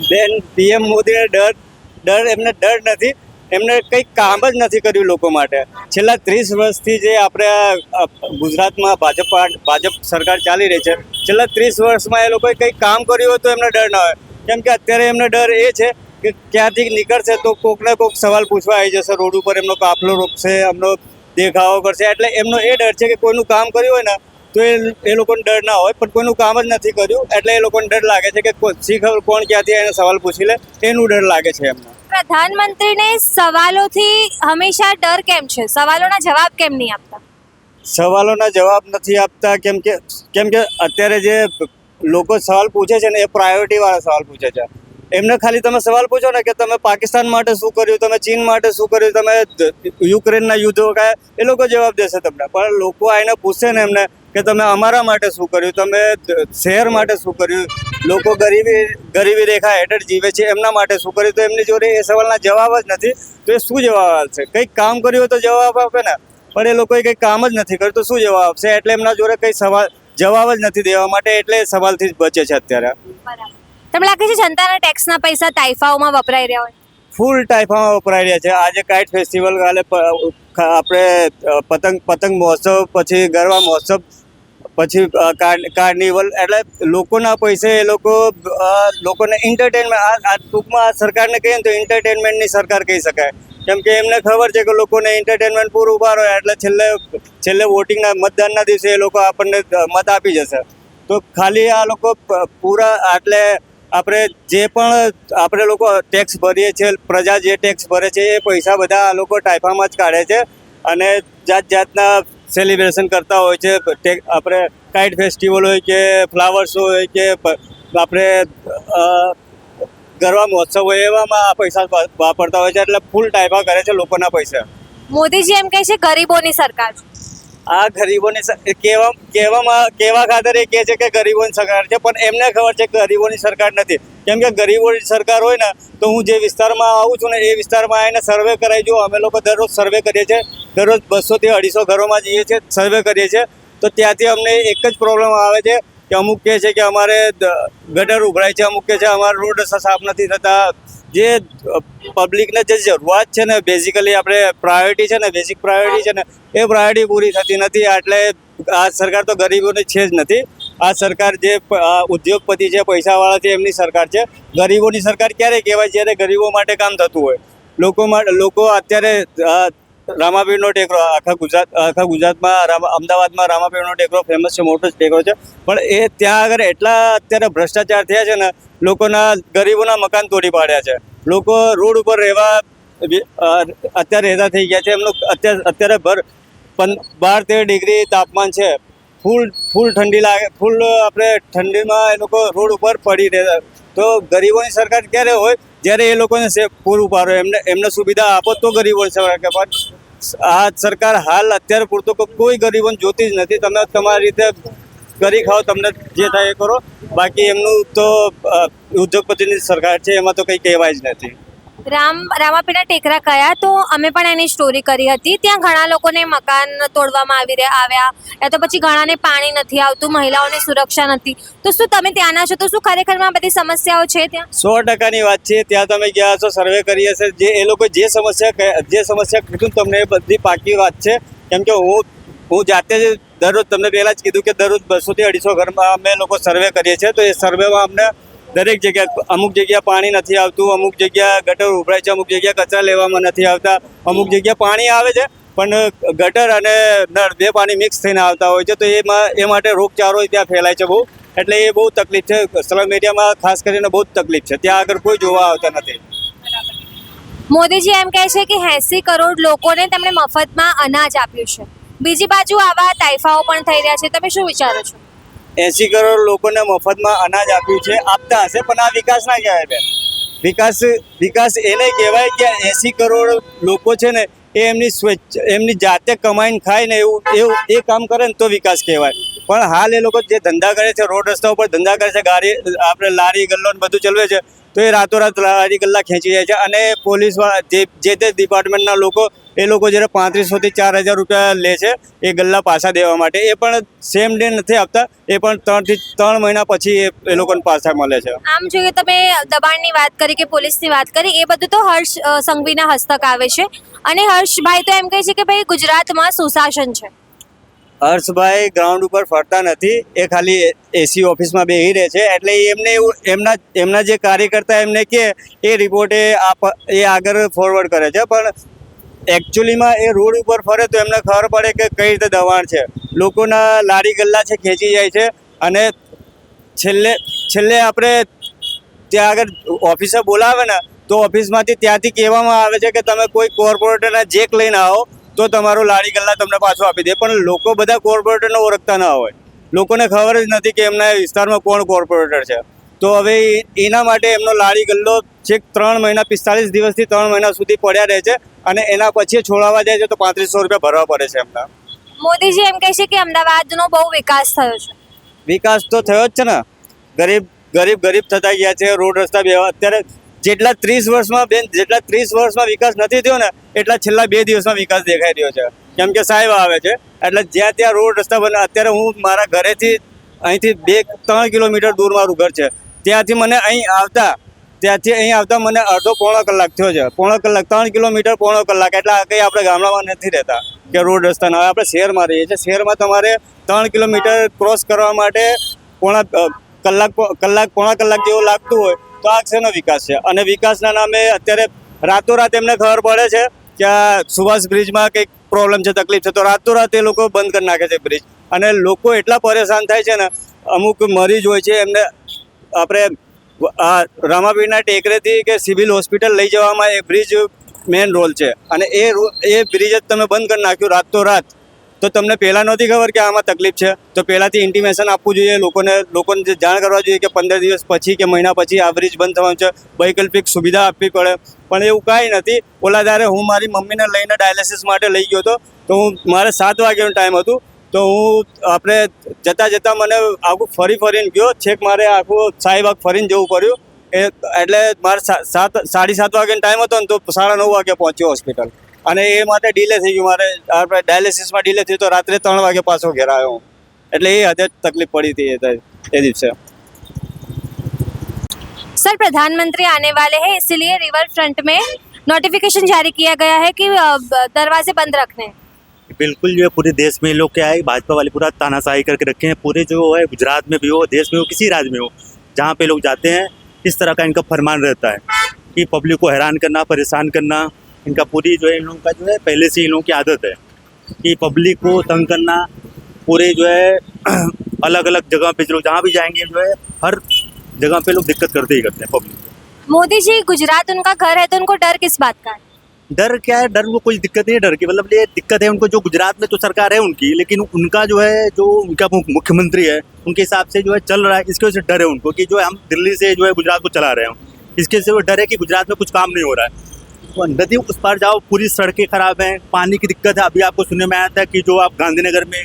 બેન, પીએમ મોદીને ડર એમને ડર નથી. એમને કંઈ કામ જ નથી કર્યું લોકો માટે. છેલ્લા 30 વર્ષથી જે આપણે ગુજરાતમાં ભાજપ સરકાર ચાલી રહી છે, છેલ્લા 30 વર્ષમાં એ લોકોએ કંઈ કામ કર્યું હોય તો એમને ડર ના હોય. કેમ કે અત્યારે એમને ડર એ છે કે ક્યાંથી નીકળશે તો કોકને કોક સવાલ પૂછવા આવી જશે, રોડ ઉપર એમનો કાફલો રોકશે, એમનો દેખાવો કરશે. એટલે એમનો એ ડર છે કે કોઈનું કામ કર્યું હોય ને તો એ લોકોને ડર ના હોય, પણ કોઈનું કામ જ નથી કર્યું એટલે એ લોકોને ડર લાગે છે કે શી ખબર કોણ ક્યાંથી એને સવાલ પૂછી લે, એનું ડર લાગે છે એમને. પ્રધાનમંત્રીને સવાલોથી હંમેશા ડર કેમ છે? સવાલોના જવાબ કેમ નહીં આપતા? સવાલોના જવાબ નથી આપતા કેમ કે અત્યારે જે લોકો સવાલ પૂછે છે ને એ પ્રાયોરિટી વાળા સવાલ પૂછે છે. એમને ખાલી તમે સવાલ પૂછો ને કે તમે પાકિસ્તાન માટે શું કર્યું, તમે ચીન માટે શું કર્યું, તમે યુક્રેનના યુદ્ધો કયા, એ લોકો જવાબ દેશે તમને. પણ લોકો આઈને પૂછશે ને એમને કે તમે અમારા માટે શું કર્યું, તમે શહેર માટે શું કર્યું, લોકો ગરીબી રેખા હેઠળ જીવે છે એમના માટે શું કર્યું, તો એમની જોડે એ સવાલના જવાબ જ નથી. તો એ શું જવાબ આપશે? કંઈક કામ કર્યું હોય તો જવાબ આપે ને, પણ એ લોકોએ કંઈ કામ જ નથી કર્યું તો શું જવાબ આપશે? એટલે એમના જોડે કંઈ જવાબ જ નથી દેવા માટે, એટલે સવાલથી જ બચે છે અત્યારે. તમને લાગે છે જનતાના ટેક્સના પૈસા તાઇફાઓમાં વપરાઈ રહ્યા હોય? ફૂલ ટાઈફામાં વપરાઈ રહ્યા છે. આજે કાઇટ ફેસ્ટિવલ, કાલે આપણે પતંગ મહોત્સવ, પછી ગરબા મહોત્સવ, પછી કાર્નિવલ, એટલે લોકોના પૈસે એ લોકોને એન્ટરટેનમેન્ટ, આ ટૂંકમાં આ સરકારને કહીએ ને તો એન્ટરટેનમેન્ટની સરકાર કહી શકાય. કેમ કે એમને ખબર છે કે લોકોને એન્ટરટેનમેન્ટ પૂરું પાડો એટલે છેલ્લે વોટિંગના મતદાનના દિવસે એ લોકો આપણને મત આપી જશે. તો ખાલી આ લોકો પૂરા એટલે આપણે લોકો ટેક્સ ભરીએ છીએ, પ્રજા જે ટેક્સ ભરે છે એ પૈસા બધા આ લોકો ટાઈફામાં જ કાઢે છે અને જાતના સેલિબ્રેશન કરતા હોય છે. આપણે કાઇટ ફેસ્ટિવલ હોય કે ફ્લાવર શો હોય કે આપણે ગરબા મહોત્સવ હોય, એવામાં આ પૈસા વાપરતા હોય છે. એટલે ફૂલ ટાઈફા કરે છે લોકોના પૈસા. મોદીજી એમ કહે છે ગરીબોની સરકાર છે. આ ગરીબોની કહેવા ખાતર એ કહે છે કે ગરીબોની સરકાર છે, પણ એમને ખબર છે કે ગરીબોની સરકાર નથી. કેમ કે ગરીબોની સરકાર હોય ને તો હું જે વિસ્તારમાં આવું છું ને એ વિસ્તારમાં આવીને સર્વે કરાવી જુઓ. અમે લોકો દરરોજ સર્વે કરીએ છીએ, દરરોજ 200 થી 250 ઘરોમાં જઈએ છીએ, સર્વે કરીએ છીએ. તો ત્યાંથી અમને એક જ પ્રોબ્લેમ આવે છે કે અમુક કહે છે કે અમારે ગટર ઉભરાય છે, અમુક કહે છે અમારા રોડ સાફ નથી થતા. જે પબ્લિકને જે જરૂરિયાત છે ને, બેઝિકલી આપણે પ્રાયોરિટી છે ને, બેઝિક પ્રાયોરિટી છે ને, એ પ્રાયોરિટી પૂરી થતી નથી. એટલે આ સરકાર તો ગરીબોની છે જ નથી. આ સરકાર જે ઉદ્યોગપતિ છે, પૈસાવાળા છે, એમની સરકાર છે. ગરીબોની સરકાર ક્યારે કહેવાય? જ્યારે ગરીબો માટે કામ થતું હોય. લોકો અત્યારે રામાપીરનો ટેકરો આખા ગુજરાતમાં અમદાવાદમાં રામાપીરનો ટેકરો ફેમસ છે, મોટો ટેકરો છે. પણ એ ત્યાં આગળ એટલા અત્યારે ભ્રષ્ટાચાર થયા છે ને, લોકોના ગરીબોના મકાન તોડી પાડ્યા છે. લોકો રોડ ઉપર રહેવા અત્યારે રહેતા થઈ ગયા છે. એમનું અત્યારે 12-13 ડિગ્રી તાપમાન છે. ફૂલ ઠંડી લાગે, ફૂલ આપણે ઠંડીમાં એ લોકો રોડ ઉપર પડી રહ્યા. તો ગરીબોની સરકાર ક્યારે હોય જ્યારે એ લોકોને પૂરું પાડો, એમને સુવિધા આપો તો ગરીબોની સરકાર. પણ આ સરકાર હાલ અત્યારે પૂરતો કોઈ ગરીબોને જોતી જ નથી. તમે તમારી રીતે કરી ખાઓ, તમને જે થાય એ કરો. બાકી એમનું તો ઉદ્યોગપતિની સરકાર છે, એમાં તો કંઈ કહેવાય જ નથી. રામાપીરના ટેકરા કયા તો અમે પણ એની સ્ટોરી કરી હતી. ત્યાં ઘણા લોકોને મકાન તોડવામાં આવ્યા, યા તો પછી ઘણાને પાણી નથી આવતું, મહિલાઓને સુરક્ષા નથી. તો શું તમે ત્યાંના છો, તો શું ખરેખરમાં બધી સમસ્યાઓ છે ત્યાં? 100%ની વાત છે. ત્યાં તમે ગયા છો, સર્વે કરી હશે, જે એ લોકો જે સમસ્યા કીધું તમને એ બધી પાકી વાત છે. કેમ કે હું જાતે જ દરરોજ તમને પહેલાં જ કીધું કે દરરોજ 200 થી 250 ઘરમાં અમે લોકો સર્વે કરીએ છીએ. તો એ સર્વેમાં અમને દરેક જગ્યા, અમુક જગ્યા પાણી નથી આવતું, અમુક જગ્યા ગટર ઉભરાય છે, અમુક જગ્યા કચરા લેવામાં નથી આવતા, અમુક જગ્યા પાણી આવે છે પણ ગટર અને નળ બે પાણી મિક્સ થઈને આવતા હોય છે. તો એ માટે રોગચાળો ત્યાં ફેલાય છે બહુ. એટલે એ બહુ તકલીફ છે. સ્લમ એરિયામાં ખાસ કરીને બહુ જ તકલીફ છે. ત્યાં આગળ કોઈ જોવા આવતા નથી. મોદીજી એમ કહે છે કે 80 કરોડ લોકોને તેમણે મફતમાં અનાજ આપ્યું છે. બીજી બાજુ આવા તાઇફાઓ પણ થઈ રહ્યા છે. તમે શું વિચારો છો? 80 કરોડ લોકોને મફતમાં અનાજ આપ્યું છે, આપતા હશે, પણ આ વિકાસ ના કહેવાય બેન. વિકાસ એને કહેવાય કે 80 કરોડ લોકો છે ને એ એમની જાતે કમાઈને ખાય ને એવું એ કામ કરે ને તો વિકાસ કહેવાય. પણ હાલ એ લોકો જે ધંધા કરે છે, રોડ રસ્તા ઉપર ધંધા કરે છે, આપણે લારી ગલ્લો ને બધું ચલાવે છે, તો એ રાતોરાત લારી ગલ્લા ખેંચી જાય છે. અને પોલીસવાળા જે તે ડિપાર્ટમેન્ટના લોકો એ લોકો જ્યારે 3500 થી 4000 રૂપિયા લે છે એ ગલ્લા પાછા દેવા માટે. એ પણ સેમ ડે નથી આપતા, એ પણ 3 મહિના પછી એ લોકોને પાછા મળે છે. આમ જોઈએ તમે દબાણની વાત કરી કે પોલીસની વાત કરી, એ બધું તો હર્ષ સંઘવીના હસ્તક આવે છે. અને હર્ષભાઈ તો એમ કહે છે કે ભાઈ ગુજરાતમાં સુશાસન છે. હર્ષભાઈ ગ્રાઉન્ડ ઉપર ફરતા નથી, એ ખાલી એસી ઓફિસમાં બેસી રહે છે. એટલે એમને એવું એમના જે કાર્યકર્તા એમને કે એ રિપોર્ટ એ આગળ ફોરવર્ડ કરે છે. પણ એકચ્યુઅલીમાં એ રોડ ઉપર ફરે તો એમને ખબર પડે કે કઈ રીતે દબાણ છે. લોકોના લારી ગલ્લા છે ખેંચી જાય છે. અને છેલ્લે આપણે ત્યાં આગળ ઓફિસે બોલાવે ને તો ઓફિસમાંથી ત્યાંથી કહેવામાં આવે છે કે તમે કોઈ કોર્પોરેટરના ચેક લઈને આવો તો તમારો લારી ગલ્લા તમને પાછો આપી દે. પણ લોકો બધા કોર્પોરેટરને ઓળખતા ના હોય, લોકોને ખબર જ નથી કે એમના વિસ્તારમાં કોણ કોર્પોરેટર છે. તો હવે એના માટે એમનો લારી ગલ્લો છેક 3 મહિના 45 દિવસથી 3 મહિના સુધી પડ્યા રહે છે. અને એના પછી છોડાવવા જાય છે તો 3500 રૂપિયા ભરવા પડે છે એમના. મોદીજી એમ કહે છે કે અમદાવાદનો બહુ વિકાસ થયો છે. વિકાસ તો થયો જ છે ને. ગરીબ થતા ગયા છે. રોડ રસ્તા અત્યારે જેટલા 30 વર્ષમાં વિકાસ નથી થયો ને એટલા છેલ્લા 2 દિવસમાં વિકાસ દેખાઈ રહ્યો છે. કેમ કે સાહેબ આવે છે એટલે જ્યાં ત્યાં રોડ રસ્તા બને. અત્યારે હું મારા ઘરેથી અહીંથી 2-3 કિલોમીટર દૂર મારું ઘર છે. ત્યાંથી મને અહીં આવતા મને પોણો કલાક થયો છે. 3 કિલોમીટર પોણો કલાક. એટલે કંઈ આપણે ગામડામાં નથી રહેતા કે રોડ રસ્તા ના હોય. આપણે શહેરમાં રહીએ છીએ. શહેરમાં તમારે 3 કિલોમીટર ક્રોસ કરવા માટે પોણા કલાક જેવું લાગતું હોય. તો આ શેનો વિકાસ છે? અને વિકાસના નામે અત્યારે રાતોરાત એમને ખબર પડે છે કે આ સુભાષ બ્રિજમાં કંઈક પ્રોબ્લેમ છે, તકલીફ છે, તો રાતોરાત એ લોકો બંધ કરી નાખે છે બ્રિજ. અને લોકો એટલા પરેશાન થાય છે ને, અમુક મરીજ હોય છે એમને આપણે આ રામાપીરના ટેકરેથી કે સિવિલ હોસ્પિટલ લઈ જવામાં એ બ્રિજ મેઇન રોલ છે. અને એ બ્રિજ જ તમે બંધ કરી નાખ્યું રાતોરાત. તો તમને પહેલાં નહોતી ખબર કે આમાં તકલીફ છે? તો પહેલાંથી ઇન્ટિમેશન આપવું જોઈએ લોકોને જાણ કરવા જોઈએ કે 15 દિવસ પછી કે મહિના પછી આ બ્રિજ બંધ થવાનું છે. વૈકલ્પિક સુવિધા આપવી પડે. પણ એવું કાંઈ નથી. ઓલા દારે હું મારી મમ્મીને લઈને ડાયાલિસિસ માટે લઈ ગયો હતો. તો મારે 7 વાગ્યાનો ટાઈમ હતું. તો હું આપણે જતાં મને આખું ફરીને ગયો. છેક મારે આખું શાહીબાગ ફરીને જવું પડ્યું. એટલે મારે 7:30 વાગ્યાનો ટાઈમ હતો ને તો 9:30 વાગે પહોંચ્યો હોસ્પિટલ. અને એ માટે ડીલે થઈ ગયું. મારે આપણે ડાયાલિસિસમાં ડીલે થયું તો રાત્રે 3 વાગે પાછો ઘેર આવ્યો. એટલે એ હદે તકલીફ પડી હતી એ દિવસે. सर प्रधानमंत्री आने वाले हैं, इसीलिए रिवर फ्रंट में नोटिफिकेशन जारी किया गया है कि दरवाजे बंद रखने हैं. बिल्कुल जो है पूरे देश में लोग क्या है भाजपा वाले पूरा तानाशाही करके रखे हैं. पूरे जो है गुजरात में भी हो, देश में हो, किसी राज्य में हो, जहाँ पे लोग जाते हैं इस तरह का इनका फरमान रहता है कि पब्लिक को हैरान करना, परेशान करना, इनका पूरी जो है इन लोगों का जो है पहले से इन लोगों की आदत है कि पब्लिक को तंग करना। पूरे जो है अलग अलग जगह पे जो लोग जहाँ भी जाएंगे जो है हर जगह पे लोग दिक्कत करते ही करते हैं पब्लिक को। मोदी जी गुजरात उनका घर है तो उनको डर किस बात का है? डर क्या है, डर को कोई दिक्कत नहीं है, डर की मतलब ये दिक्कत है उनको जो गुजरात में तो सरकार है उनकी, लेकिन उनका जो है जो उनका मुख्यमंत्री है उनके हिसाब से जो है चल रहा है, इसकी वजह से डर है उनको कि जो है हम दिल्ली से जो है गुजरात को चला रहे हैं, इसके से वो डर है कि गुजरात में कुछ काम नहीं हो रहा है। तो नदी उस पार जाओ पूरी सड़कें खराब हैं, पानी की दिक्कत है। अभी आपको सुनने में आया था कि जो आप गांधीनगर में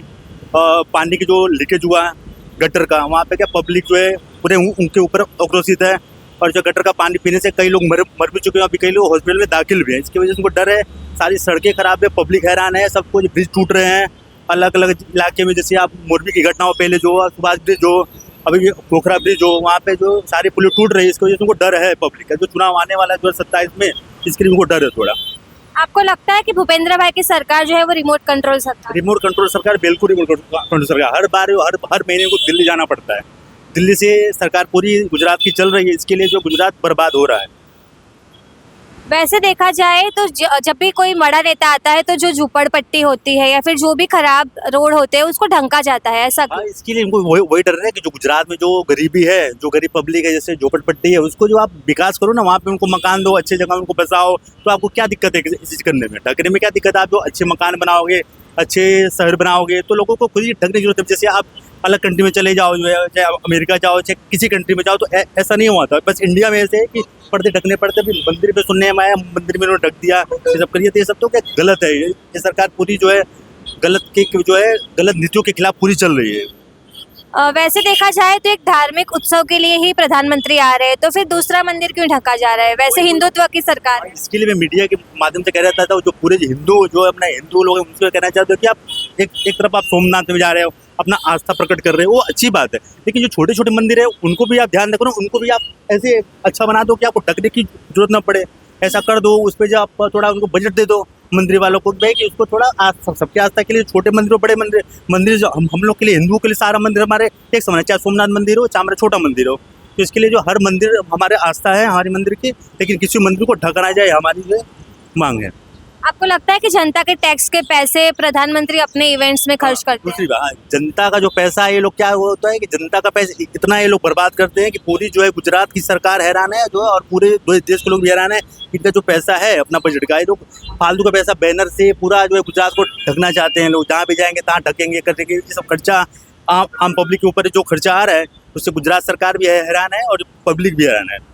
पानी की जो लीकेज हुआ है गटर का, वहाँ पे क्या पब्लिक जो है पूरे उनके ऊपर आक्रोशित है और जो गटर का पानी पीने से कई लोग मर भी चुके हैं, अभी कई लोग हॉस्पिटल में दाखिल भी हैं। इसकी वजह से उनको डर है, सारी सड़कें खराब है, पब्लिक हैरान है, सब कुछ ब्रिज टूट रहे हैं अलग अलग इलाके में। जैसे आप मोरबी की घटना हो पहले जो सुभाष ब्रिज हो, अभी पोखरा ब्रिज हो, वहाँ पे जो सारी पुलिस टूट रही है, इसकी वजह से उनको डर है पब्लिक का। जो चुनाव आने वाला है 2027 में, इसके लिए उनको डर है थोड़ा। आपको लगता है कि भूपेंद्र भाई की सरकार जो है वो रिमोट कंट्रोल सरकार? रिमोट कंट्रोल सरकार, बिल्कुल रिमोट कंट्रोल सरकार। हर बार हर महीने को दिल्ली जाना पड़ता है, दिल्ली से सरकार पूरी गुजरात की चल रही है, इसके लिए जो गुजरात बर्बाद हो रहा है। वैसे देखा जाए तो जब भी कोई बड़ा नेता आता है तो जो झुपड़पट्टी होती है या फिर जो भी खराब रोड होते हैं उसको ढंका जाता है, ऐसा क्यों? इसके लिए इनको वही डर रहे हैं कि जो गुजरात में जो गरीबी है, जो गरीब पब्लिक है, जैसे झोपड़पट्टी है, उसको जो आप विकास करो ना, वहाँ पे उनको मकान दो, अच्छे जगह उनको बसाओ, तो आपको क्या दिक्कत है इस चीज करने में? ढकने में क्या दिक्कत है? आप जो अच्छे मकान बनाओगे, अच्छे शहर बनाओगे, तो लोगों को खुद ही ढकने की जरूरत है। जैसे आप अलग कंट्री में चले जाओ, जो है चाहे अमेरिका जाओ, चाहे किसी कंट्री में जाओ, तो ऐसा नहीं हुआ था। बस इंडिया में ऐसे है कि पर्दे ढकने पड़ते। भी मंदिर पे सुनने में आया, मंदिर में उन्होंने ढक दिया, ये सब करिए, तो ये सब तो क्या गलत है। ये सरकार पूरी जो है गलत नीतियों के खिलाफ पूरी चल रही है। वैसे देखा जाए तो एक धार्मिक उत्सव के लिए ही प्रधानमंत्री आ रहे हैं, तो फिर दूसरा मंदिर क्यों ढका जा रहा है? वैसे हिंदुत्व की सरकार है। इसके लिए मैं मीडिया के माध्यम से कह रहा था, जो पूरे हिंदू जो अपना हिंदू लोग हैं उनसे कहना चाहते हो कि आप एक तरफ आप सोमनाथ में जा रहे हो, अपना आस्था प्रकट कर रहे हो, वो अच्छी बात है, लेकिन जो छोटे छोटे मंदिर है उनको भी आप ध्यान रखो ना, उनको भी आप ऐसे अच्छा बना दो कि आपको ढकने की जरूरत ना पड़े। ऐसा कर दो, उस पर जो आप थोड़ा उनको बजट दे दो मंदिर वालों को, भाई कि उसको थोड़ा सबके आस्था के लिए छोटे मंदिर, बड़े मंदिर जो हम लोग के लिए, हिंदुओं के लिए सारा मंदिर हमारे एक समान है, चाहे सोमनाथ मंदिर हो चाहे हमारा छोटा मंदिर हो। तो इसके लिए जो हर मंदिर हमारे आस्था है हमारे मंदिर की, लेकिन किसी मंदिर को ढका जाए, हमारी जो मांग है। आपको लगता है कि जनता के टैक्स के पैसे प्रधानमंत्री अपने इवेंट्स में खर्च करते हैं? दूसरी बात, जनता का जो पैसा है, ये लोग क्या होता है कि जनता का पैसा इतना ये लोग बर्बाद करते हैं कि पूरी जो है गुजरात की सरकार हैरान है जो, और पूरे देश के लोग भी हैरान है। इनका जो पैसा है अपना बजट का, ये लोग फालतू का पैसा बैनर से पूरा जो है गुजरात को ढकना चाहते हैं। लोग जहाँ भी जाएंगे तहाँ ढकेंगे, करेंगे। ये सब खर्चा आम पब्लिक के ऊपर जो खर्चा आ रहा है, उससे गुजरात सरकार भी हैरान है और पब्लिक भी हैरान है।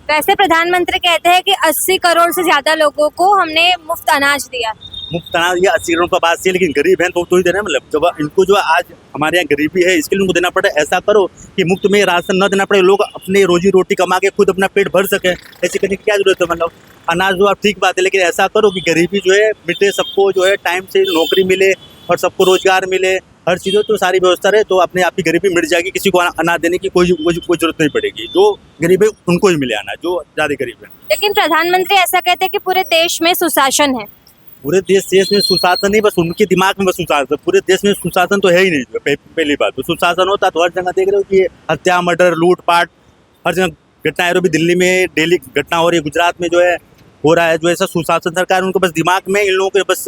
वैसे प्रधानमंत्री कहते हैं कि 80 करोड़ से ज्यादा लोगों को हमने मुफ्त अनाज दिया। मुफ्त अनाज, ये 80 करोड़ का बात है, लेकिन गरीब हैं तो ही देना, मतलब जब इनको जो आज हमारे यहाँ गरीबी है इसके लिए उनको देना पड़े। ऐसा करो कि मुफ्त में राशन न देना पड़े, लोग अपने रोजी रोटी कमा के खुद अपना पेट भर सके। ऐसे करने की क्या जरूरत है? मतलब अनाज जो आप ठीक बात है, लेकिन ऐसा करो कि गरीबी जो है मिटे, सबको जो है टाइम से नौकरी मिले और सबको रोजगार मिले, हर चीज़ों तो सारी व्यवस्था रहे, तो अपने आप ही गरीबी मिट जाएगी। किसी को अनाज देने की कोई जरूरत नहीं पड़ेगी। जो गरीब है उनको ही मिले अनाज, जो ज़्यादा गरीब है। लेकिन प्रधानमंत्री ऐसा कहते हैं कि पूरे देश में सुशासन है। पूरे देश में सुशासन नहीं, बस उनके दिमाग में बस सुशासन। पूरे देश में सुशासन तो है ही नहीं। पहली बात तो सुशासन होता तो हर जगह देख रहे हो कि हत्या, मर्डर, लूटपाट, हर जगह घटनाएं हो रही। दिल्ली में डेली घटना हो रही है, गुजरात में जो है हो रहा है। जो ऐसा सुशासन सरकार, उनको बस दिमाग में, इन लोगों के बस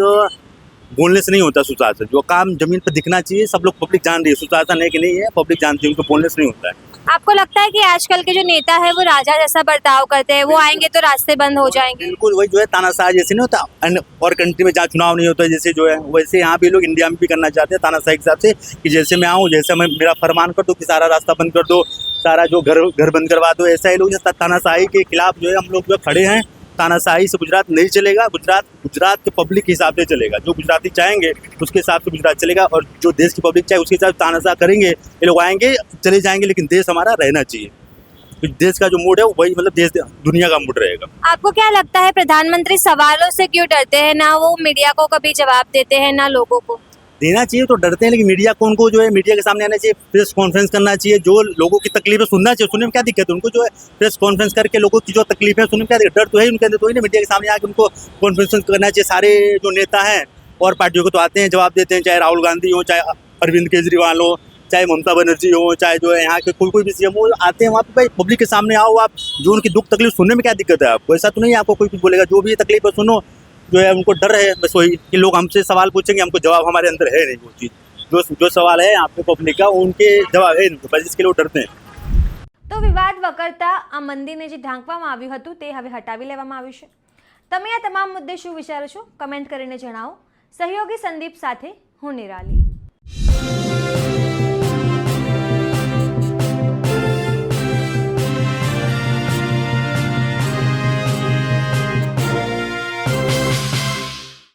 बोलने से नहीं होता सुशासन। जो काम जमीन पर दिखना चाहिए, सब लोग पब्लिक जान रही है सुशासन है कि नहीं है, पब्लिक जानती है, उनको बोलने से नहीं होता है। आपको लगता है कि आजकल के जो नेता है वो राजा जैसा बर्ताव करते हैं, वो आएंगे तो रास्ते बंद हो जाएंगे? बिल्कुल वही जो है तानाशाही जैसे नहीं होता और कंट्री में जहाँ चुनाव नहीं होता जैसे जो है, वैसे यहाँ भी लोग इंडिया में भी करना चाहते हैं तानाशाही के हिसाब से कि जैसे मैं आऊँ, जैसे मैं मेरा फरमान कर दो कि सारा रास्ता बंद कर दो, सारा जो घर बंद करवा दो। ऐसा ही लोग तानाशाही के खिलाफ जो है हम लोग जो खड़े हैं। तानाशाही से गुजरात नहीं चलेगा, गुजरात के पब्लिक के हिसाब से चलेगा। जो गुजराती चाहेंगे उसके हिसाब से गुजरात चलेगा, और जो देश की पब्लिक चाहे उसके हिसाब से तानाशाह करेंगे। ये लोग आएंगे चले जाएंगे, लेकिन देश हमारा रहना चाहिए। तो देश का जो मूड है वही मतलब देश दुनिया का मूड रहेगा। आपको क्या लगता है प्रधानमंत्री सवालों से क्यों डरते हैं? ना वो मीडिया को कभी जवाब देते हैं, ना लोगों को। देना चाहिए तो डरते हैं, लेकिन मीडिया को उनको जो है मीडिया के सामने आना चाहिए, प्रेस कॉन्फ्रेंस करना चाहिए, जो लोगों की तकलीफें सुनना चाहिए। सुनने में क्या दिक्कत है? उनको जो है प्रेस कॉन्फ्रेंस करके लोगों की जो तकलीफें सुनने में क्या दिक्कत? डर तो है उनके अंदर, तो ही ना मीडिया के सामने आके उनको कॉन्फ्रेंस करना चाहिए। सारे जो नेता हैं और पार्टियों को तो आते हैं, जवाब देते हैं, चाहे राहुल गांधी हो, चाहे अरविंद केजरीवाल हो, चाहे ममता बनर्जी हो, चाहे जो है यहाँ के कोई भी सीएम हो, आते हैं वहाँ पे भाई पब्लिक के सामने आओ आप, जो उनकी दुख तकलीफ सुनने में क्या दिक्कत है आपको? ऐसा तो नहीं है आपको कोई कुछ बोलेगा, जो भी तकलीफ है सुनो, जो है उनको डर है बस वही कि लोग हमसे सवाल पूछेंगे, हमको जवाब हमारे अंदर है नहीं वो चीज़, जो सवाल है यहाँ पे पब्लिक का उनके जवाब है नहीं, बस इसके लिए वो डरते हैं। તો વિવાદ વકરતા આ મંદિરને જે ઢાંકવામાં આવ્યું હતું તે હવે હટાવી લેવામાં આવ્યું છે. તમે આ તમામ મુદ્દે શું વિચારો છો? કમેન્ટ કરીને જણાવો. સહયોગી સંદીપ સાથે હું નિરાલી.